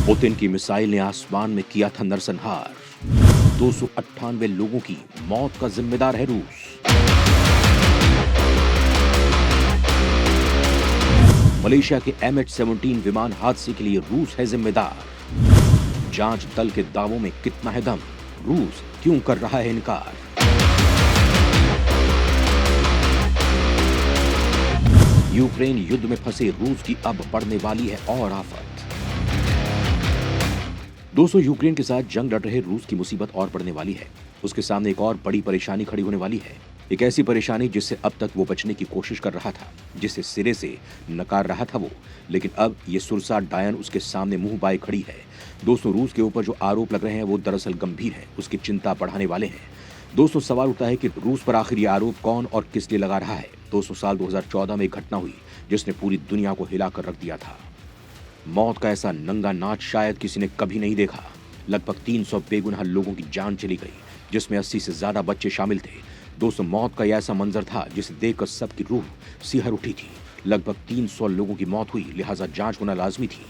Putin की missile ने आसमान में किया था नरसंहार। 298 लोगों की मौत का जिम्मेदार है रूस। मलेशिया के MH17 विमान हादसे के लिए रूस है जिम्मेदार। जांच दल के दावों में कितना है दम, रूस क्यों कर रहा है इनकार। यूक्रेन युद्ध में फंसे रूस की अब बढ़ने वाली है और आफत। दोस्तों, यूक्रेन के साथ जंग लड़ रहे रूस की मुसीबत और बढ़ने वाली है। उसके सामने एक और बड़ी परेशानी खड़ी होने वाली है। एक ऐसी परेशानी जिससे अब तक वो बचने की कोशिश कर रहा था, जिसे सिरे से नकार रहा था वो, लेकिन अब ये सुरसा डायन उसके सामने मुंह बाए खड़ी है। दोस्तों, रूस के ऊपर जो आरोप लग रहे हैं वो दरअसल गंभीर है, उसकी चिंता बढ़ाने वाले हैं। दोस्तों, सवाल उठता है कि रूस पर आखिर ये आरोप कौन और किस लिए लगा रहा है। दोस्तों, साल 2014 में एक घटना हुई जिसने पूरी दुनिया को हिलाकर रख दिया था। मौत का ऐसा नंगा नाच शायद किसी ने कभी नहीं देखा। लगभग 300 बेगुनाह लोगों की जान चली गई, जिसमें 80 से ज्यादा बच्चे शामिल थे। दोस्तों, मौत का यह ऐसा मंजर था जिसे देखकर सबकी रूह सिहर उठी थी। लगभग 300 लोगों की मौत हुई, लिहाजा जांच होना लाजमी थी।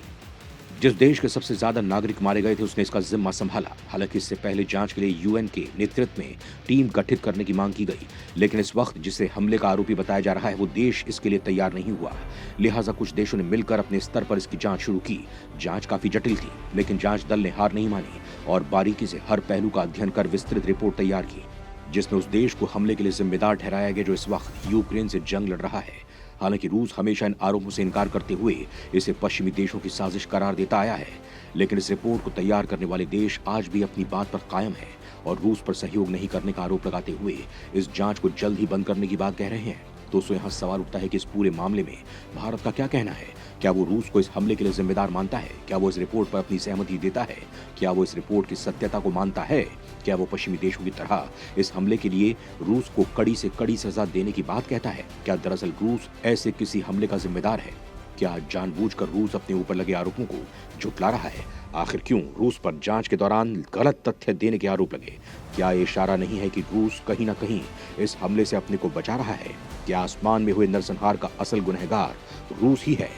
जिस देश के सबसे ज्यादा नागरिक मारे गए थे उसने इसका जिम्मा संभाला। हालांकि इससे पहले जांच के लिए यूएन के नेतृत्व में टीम गठित करने की मांग की गई, लेकिन इस वक्त जिसे हमले का आरोपी बताया जा रहा है वो देश इसके लिए तैयार नहीं हुआ। लिहाजा कुछ देशों ने मिलकर अपने स्तर पर इसकी जांच शुरू की। जांच काफी जटिल थी, लेकिन जांच दल ने हार नहीं मानी और बारीकी से हर पहलू का अध्ययन कर विस्तृत रिपोर्ट तैयार की, जिसमें उस देश को हमले के लिए जिम्मेदार ठहराया गया जो इस वक्त यूक्रेन से जंग लड़ रहा है। हालांकि रूस हमेशा इन आरोपों से इनकार करते हुए इसे पश्चिमी देशों की साजिश करार देता आया है, लेकिन इस रिपोर्ट को तैयार करने वाले देश आज भी अपनी बात पर कायम है और रूस पर सहयोग नहीं करने का आरोप लगाते हुए इस जांच को जल्द ही बंद करने की बात कह रहे हैं। दोस्तों, यहाँ सवाल उठता है कि इस पूरे मामले में भारत का क्या कहना है। क्या वो रूस को इस हमले के लिए जिम्मेदार मानता है? क्या वो इस रिपोर्ट पर अपनी सहमति देता है? क्या वो इस रिपोर्ट की सत्यता को मानता है? क्या वो पश्चिमी देशों की तरह इस हमले के लिए रूस को कड़ी से कड़ी सजा देने की बात कहता है? क्या दरअसल रूस ऐसे किसी हमले का जिम्मेदार है? क्या जानबूझकर रूस अपने ऊपर लगे आरोपों को झुटला रहा है? आखिर क्यों रूस पर जांच के दौरान गलत तथ्य देने के आरोप लगे? क्या ये इशारा नहीं है कि रूस कहीं ना कहीं इस हमले से अपने को बचा रहा है? क्या आसमान में हुए नरसंहार का असल गुनहगार रूस ही है?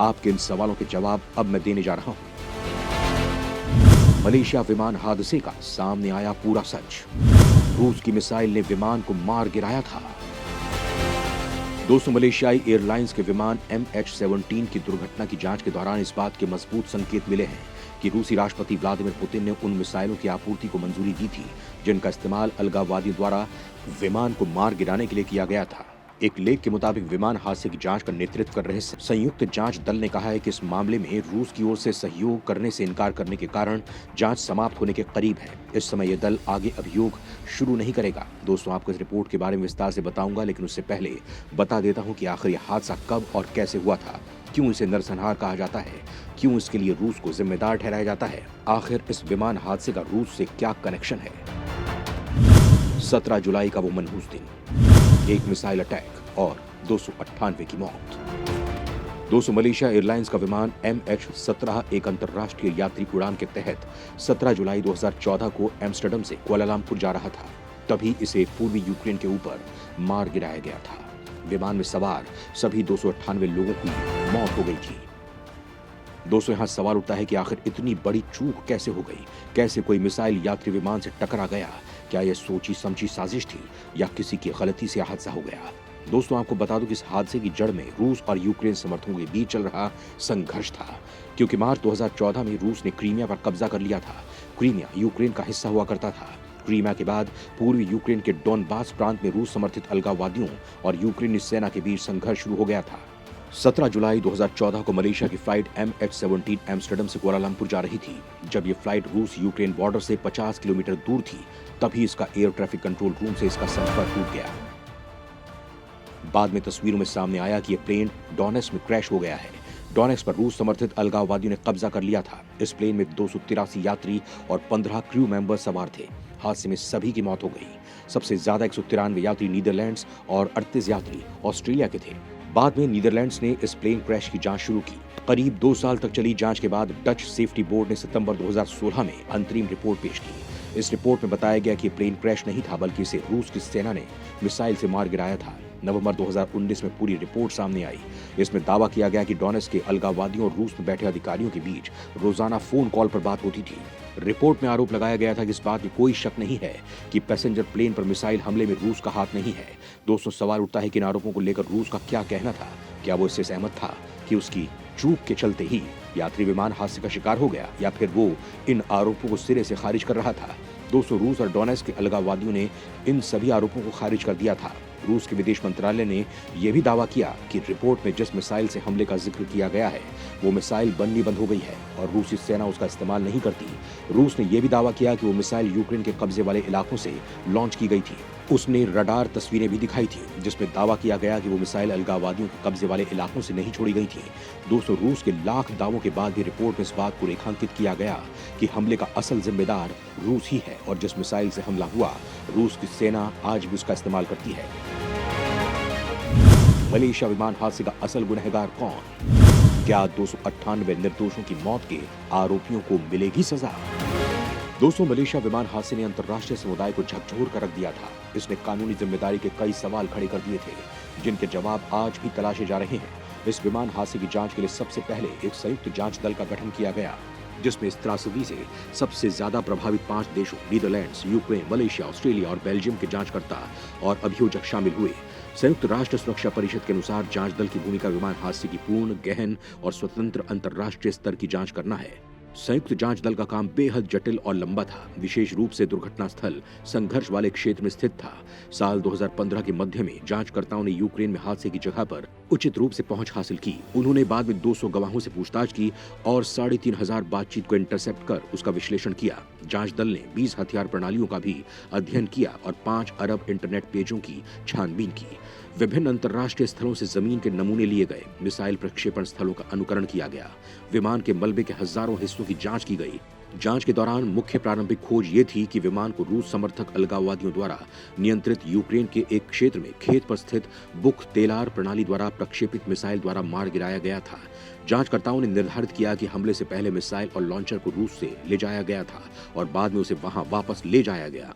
आपके इन सवालों के जवाब अब मैं देने जा रहा हूं। मलेशिया विमान हादसे का सामने आया पूरा सच। रूस की मिसाइल ने विमान को मार गिराया था। दोस्तों, मलेशियाई एयरलाइंस के विमान MH17 की दुर्घटना की जांच के दौरान इस बात के मजबूत संकेत मिले हैं कि रूसी राष्ट्रपति व्लादिमीर पुतिन ने उन मिसाइलों की आपूर्ति को मंजूरी दी थी जिनका इस्तेमाल अलगाववादियों द्वारा विमान को मार गिराने के लिए किया गया था। एक लेख के मुताबिक विमान हादसे की जांच का नेतृत्व कर रहे संयुक्त जांच दल ने कहा है कि इस मामले में रूस की ओर से सहयोग करने से इनकार करने के कारण जांच समाप्त होने के करीब है। इस समय यह दल आगे अभियोग शुरू नहीं करेगा। दोस्तों, आपको इस रिपोर्ट के बारे में विस्तार से बताऊंगा, लेकिन उससे पहले बता देता हूं कि आखिर यह हादसा कब और कैसे हुआ था, क्यों इसे नरसंहार कहा जाता है, क्यों इसके लिए रूस को जिम्मेदार ठहराया जाता है, आखिर इस विमान हादसे का रूस से क्या कनेक्शन है। 17 जुलाई का वो मनहूस दिन, एक मिसाइल अटैक और 298 की मौत। दोस्तों, मलेशिया एयरलाइंस का विमान MH17 एक अंतर्राष्ट्रीय यात्री उड़ान के तहत 17 जुलाई 2014 को एम्स्टर्डम से कुआलालंपुर जा रहा था। तभी इसे पूर्वी यूक्रेन के ऊपर मार गिराया गया था। विमान में सवार सभी 298 लोगों की मौत हो गई थी। दोस्तों, यहाँ सवाल उठता है कि आखिर इतनी बड़ी चूक कैसे हो गई? कैसे कोई मिसाइल यात्री विमान से टकरा गया? क्या यह सोची समझी साजिश थी या किसी की गलती से हादसा हो गया? दोस्तों, आपको बता दूं कि इस हादसे की जड़ में रूस और यूक्रेन समर्थकों के बीच चल रहा संघर्ष था, क्योंकि मार्च 2014 में रूस ने क्रीमिया पर कब्जा कर लिया था। क्रीमिया यूक्रेन का हिस्सा हुआ करता था। क्रीमिया के बाद पूर्वी यूक्रेन के डोनबास प्रांत में रूस समर्थित अलगाववादियों और यूक्रेनी सेना के बीच संघर्ष शुरू हो गया था। 17 जुलाई 2014 को मलेशिया की फ्लाइट MH17 एम्स्टर्डम से कुआलालंपुर जा रही थी। जब ये फ्लाइट रूस यूक्रेन बॉर्डर से 50 किलोमीटर दूर थी, तभी इसका एयर ट्रैफिक कंट्रोल रूम से इसका संपर्क टूट गया। बाद में तस्वीरों में सामने आया कि यह प्लेन डोनेट्स्क में क्रैश हो गया है। डोनेट्स्क पर रूस समर्थित अलगाववादियों ने कब्जा कर लिया था। इस प्लेन में 283 यात्री और 15 क्रू मेंबर सवार थे। हादसे में सभी की मौत हो गई। सबसे ज्यादा 193 यात्री नीदरलैंड्स और 38 यात्री ऑस्ट्रेलिया के थे। बाद में नीदरलैंड्स ने इस प्लेन क्रैश की जांच शुरू की। करीब 2 साल तक चली जांच के बाद डच सेफ्टी बोर्ड ने सितंबर 2016 में अंतरिम रिपोर्ट पेश की। इस रिपोर्ट में बताया गया कि प्लेन क्रैश नहीं था, बल्कि इसे रूस की सेना ने मिसाइल से मार गिराया था। नवंबर 2019 में पूरी रिपोर्ट सामने आई। इसमें दावा किया गया कि डोनेट्स्क के अलगाववादियों और रूस में बैठे अधिकारियों के बीच रोजाना फोन कॉल पर बात होती थी। रिपोर्ट में आरोप लगाया गया था कि इस बात में कोई शक नहीं है कि पैसेंजर प्लेन पर मिसाइल हमले में रूस का हाथ नहीं है। दोस्तों, सवाल उठता है कि इन आरोपों को लेकर रूस का क्या कहना था। क्या वो इससे सहमत था कि उसकी चूक के चलते ही यात्री विमान हादसे का शिकार हो गया, या फिर वो इन आरोपों को सिरे से खारिज कर रहा था। दोस्तों, रूस और डोनेट्स्क के अलगाववादियों ने इन सभी आरोपों को खारिज कर दिया था। रूस के विदेश मंत्रालय ने यह भी दावा किया कि रिपोर्ट में जिस मिसाइल से हमले का जिक्र किया गया है वो मिसाइल बननी बंद हो गई है और रूसी सेना उसका इस्तेमाल नहीं करती। रूस ने यह भी दावा किया कि वो मिसाइल यूक्रेन के कब्जे वाले इलाकों से लॉन्च की गई थी। उसने रडार तस्वीरें भी दिखाई थी जिसमें दावा किया गया कि वो मिसाइल अलगाववादियों के कब्जे वाले इलाकों से नहीं छोड़ी गई थी। दोस्तों, रूस के लाख दावों के बाद भी रिपोर्ट में इस बात को रेखांकित किया गया कि हमले का असल जिम्मेदार रूस ही है और जिस मिसाइल से हमला हुआ रूस की सेना आज भी उसका इस्तेमाल करती है। मलेशिया विमान हादसे का असल गुनहगार कौन? क्या 298 निर्दोषों की मौत के आरोपियों को मिलेगी सजा? दोस्तों, मलेशिया विमान हादसे ने अंतर्राष्ट्रीय समुदाय को झकझोर कर रख दिया था। इसने कानूनी जिम्मेदारी के कई सवाल खड़े कर दिए थे जिनके जवाब आज भी तलाशे जा रहे हैं। इस विमान हादसे की जांच के लिए सबसे पहले एक संयुक्त जांच दल का गठन किया गया जिसमें इस त्रासदी से सबसे ज्यादा प्रभावित 5 देशों नीदरलैंड्स, यूक्रेन, मलेशिया, ऑस्ट्रेलिया और बेल्जियम के जांचकर्ता और अभियोजक शामिल हुए। संयुक्त राष्ट्र सुरक्षा परिषद के अनुसार जांच दल की भूमिका विमान हादसे की पूर्ण, गहन और स्वतंत्र अंतर्राष्ट्रीय स्तर की जांच करना है। संयुक्त जांच दल का काम बेहद जटिल और लंबा था। विशेष रूप से दुर्घटना स्थल संघर्ष वाले क्षेत्र में स्थित था। साल 2015 के मध्य में जांचकर्ताओं ने यूक्रेन में हादसे की जगह पर उचित रूप से पहुंच हासिल की। उन्होंने बाद में 200 गवाहों से पूछताछ की और 3500 बातचीत को इंटरसेप्ट कर उसका विश्लेषण किया। जांच दल ने 20 हथियार प्रणालियों का भी अध्ययन किया और 5 अरब इंटरनेट पेजों की छानबीन की। विभिन्न अंतर्राष्ट्रीय स्थलों से जमीन के नमूने लिए गए। मिसाइल प्रक्षेपण स्थलों का अनुकरण किया गया। विमान के मलबे के हजारों हिस्सों की जांच की गई। जांच के दौरान मुख्य प्रारंभिक खोज ये थी कि विमान को रूस समर्थक अलगाववादियों द्वारा नियंत्रित यूक्रेन के एक क्षेत्र में खेत पर स्थित बुख तेलार प्रणाली द्वारा प्रक्षेपित मिसाइल द्वारा मार गिराया गया था। जांचकर्ताओं ने निर्धारित किया कि हमले से पहले मिसाइल और लॉन्चर को रूस से ले जाया गया था और बाद में उसे वहां वापस ले जाया गया।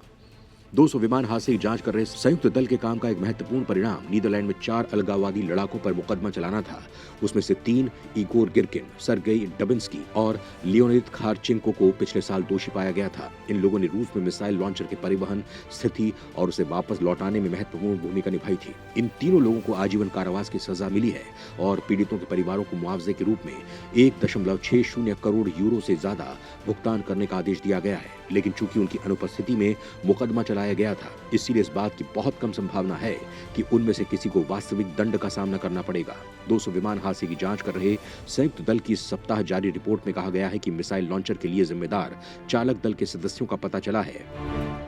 200 विमान हादसे की जांच कर रहे संयुक्त दल के काम का एक महत्वपूर्ण परिणाम नीदरलैंड में 4 अलगाववादी लड़ाकों पर मुकदमा चलाना था। उसमें से 3 इगोर गिरकिन, सर्गेई डबिन्स्की और लियोनिद खारचेंको को पिछले साल दोषी पाया गया था। इन लोगों ने रूस में मिसाइल लॉन्चर के परिवहन, स्थिति और उसे वापस लौटाने में महत्वपूर्ण भूमिका निभाई थी। इन तीनों लोगों को आजीवन कारावास की सजा मिली है और पीड़ितों के परिवारों को मुआवजे के रूप में 1.60 करोड़ यूरो से ज्यादा भुगतान करने का आदेश दिया गया है। लेकिन चूंकि उनकी अनुपस्थिति में मुकदमा चलाया गया था, इसलिए इस बात की बहुत कम संभावना है कि उनमें से किसी को वास्तविक दंड का सामना करना पड़ेगा। 200 विमान हादसे की जांच कर रहे संयुक्त दल की इस सप्ताह जारी रिपोर्ट में कहा गया है कि मिसाइल लॉन्चर के लिए जिम्मेदार चालक दल के सदस्यों का पता चला है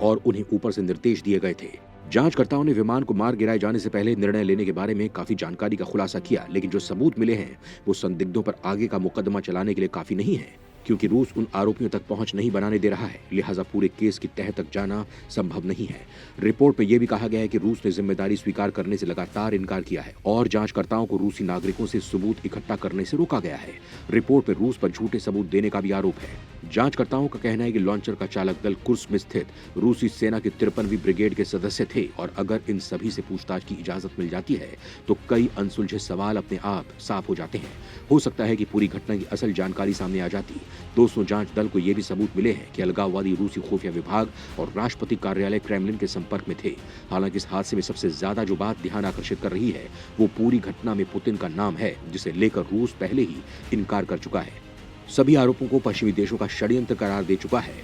और उन्हें ऊपर से निर्देश दिए गए थे। जांचकर्ताओं ने विमान को मार गिराए जाने से पहले निर्णय लेने के बारे में काफी जानकारी का खुलासा किया, लेकिन जो सबूत मिले हैं वो संदिग्धों पर आगे का मुकदमा चलाने के लिए काफी नहीं है। क्योंकि रूस उन आरोपियों तक पहुंच नहीं बनाने दे रहा है, लिहाजा पूरे केस की तह तक जाना संभव नहीं है। रिपोर्ट में यह भी कहा गया है कि रूस ने जिम्मेदारी स्वीकार करने से लगातार इनकार किया है और जांचकर्ताओं को रूसी नागरिकों से सबूत इकट्ठा करने से रोका गया है। रिपोर्ट में रूस पर झूठे सबूत देने का भी आरोप है। जांचकर्ताओं का कहना है कि लॉन्चर का चालक दल कुर्स्क में स्थित रूसी सेना की 53वीं ब्रिगेड के सदस्य थे और अगर इन सभी से पूछताछ की इजाजत मिल जाती है तो कई अनसुलझे सवाल अपने आप साफ हो जाते हैं। हो सकता है कि पूरी घटना की असल जानकारी सामने आ जाती। दोस्तों, जांच दल को यह भी सबूत मिले हैं कि अलगाववादी रूसी खुफिया विभाग और राष्ट्रपति कार्यालय क्रेमलिन के संपर्क में थे। हालांकि इस हादसे में सबसे ज्यादा जो बात ध्यान आकर्षित कर रही है वो पूरी घटना में पुतिन का नाम है, जिसे लेकर रूस पहले ही इनकार कर चुका है। सभी आरोपों को पश्चिमी देशों का षड्यंत्र करार दे चुका है।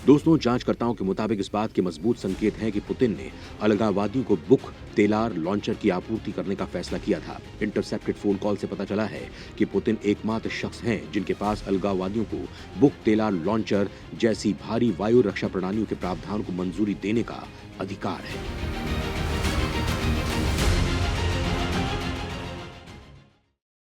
दोस्तों, जांचकर्ताओं के मुताबिक इस बात के मजबूत संकेत हैं कि पुतिन ने अलगाववादियों को बुख तेलार लॉन्चर की आपूर्ति करने का फैसला किया था। इंटरसेप्टेड फोन कॉल से पता चला है कि पुतिन एकमात्र शख्स हैं जिनके पास अलगाववादियों को बुख तेलार लॉन्चर जैसी भारी वायु रक्षा प्रणालियों के प्रावधान को मंजूरी देने का अधिकार है।